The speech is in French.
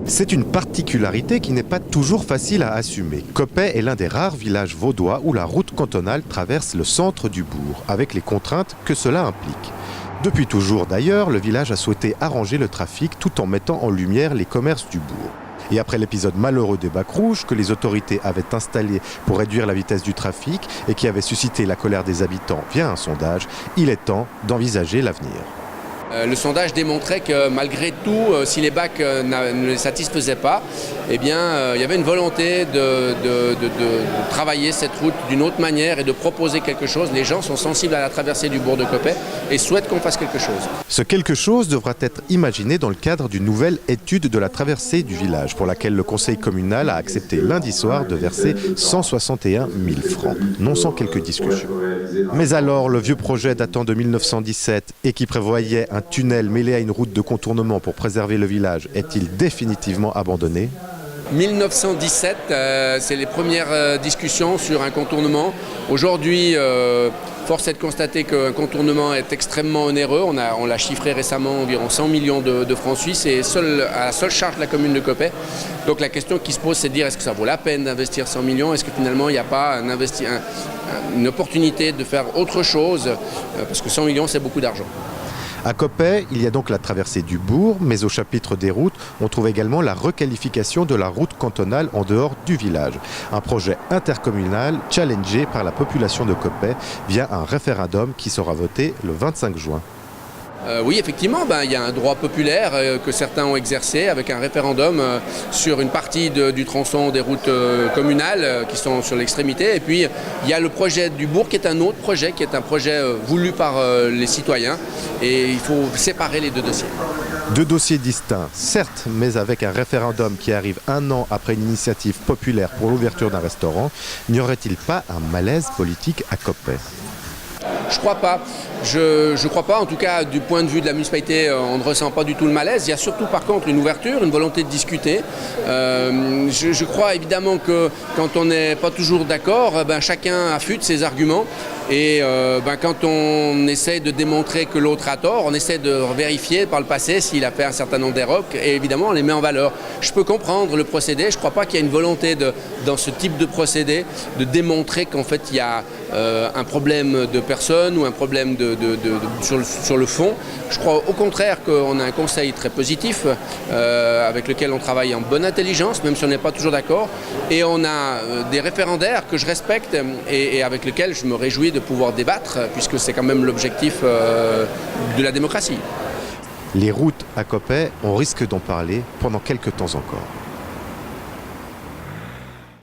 C'est une particularité qui n'est pas toujours facile à assumer. Coppet est l'un des rares villages vaudois où la route cantonale traverse le centre du bourg, avec les contraintes que cela implique. Depuis toujours d'ailleurs, le village a souhaité arranger le trafic tout en mettant en lumière les commerces du bourg. Et après l'épisode malheureux des bacs rouges que les autorités avaient installé pour réduire la vitesse du trafic et qui avait suscité la colère des habitants via un sondage, il est temps d'envisager l'avenir. Le sondage démontrait que malgré tout, si les bacs ne les satisfaisaient pas, eh bien, il y avait une volonté de travailler cette route d'une autre manière et de proposer quelque chose. Les gens sont sensibles à la traversée du bourg de Coppet et souhaitent qu'on fasse quelque chose. Ce quelque chose devra être imaginé dans le cadre d'une nouvelle étude de la traversée du village, pour laquelle le conseil communal a accepté lundi soir de verser 161 000 francs, non sans quelques discussions. Mais alors, le vieux projet datant de 1917 et qui prévoyait un tunnel mêlé à une route de contournement pour préserver le village est-il définitivement abandonné ? 1917, c'est les premières discussions sur un contournement. Aujourd'hui, force est de constater qu'un contournement est extrêmement onéreux. On l'a chiffré récemment environ 100 millions de francs suisses et à la seule charge de la commune de Coppet. Donc la question qui se pose, c'est de dire est-ce que ça vaut la peine d'investir 100 millions ? Est-ce que finalement il n'y a pas une opportunité de faire autre chose ? Parce que 100 millions, c'est beaucoup d'argent. À Coppet, il y a donc la traversée du bourg, mais au chapitre des routes, on trouve également la requalification de la route cantonale en dehors du village. Un projet intercommunal challengé par la population de Coppet via un référendum qui sera voté le 25 juin. Oui, effectivement, il y a un droit populaire que certains ont exercé avec un référendum sur une partie du tronçon des routes communales qui sont sur l'extrémité. Et puis, il y a le projet du bourg qui est un autre projet, qui est un projet voulu par les citoyens. Et il faut séparer les deux dossiers. Deux dossiers distincts, certes, mais avec un référendum qui arrive un an après une initiative populaire pour l'ouverture d'un restaurant, n'y aurait-il pas un malaise politique à Coppet ? Je crois pas. Je crois pas. En tout cas, du point de vue de la municipalité, on ne ressent pas du tout le malaise. Il y a surtout, par contre, une ouverture, une volonté de discuter. Je crois évidemment que quand on n'est pas toujours d'accord, chacun affûte ses arguments. Et quand on essaie de démontrer que l'autre a tort, on essaie de vérifier par le passé s'il a fait un certain nombre d'erreurs et évidemment on les met en valeur. Je peux comprendre le procédé, je ne crois pas qu'il y a une volonté dans ce type de procédé de démontrer qu'en fait il y a un problème de personne ou un problème sur le fond. Je crois au contraire qu'on a un conseil très positif avec lequel on travaille en bonne intelligence, même si on n'est pas toujours d'accord. Et on a des référendaires que je respecte et avec lesquels je me réjouis de pouvoir débattre, puisque c'est quand même l'objectif de la démocratie. Les routes à Coppet, on risque d'en parler pendant quelques temps encore.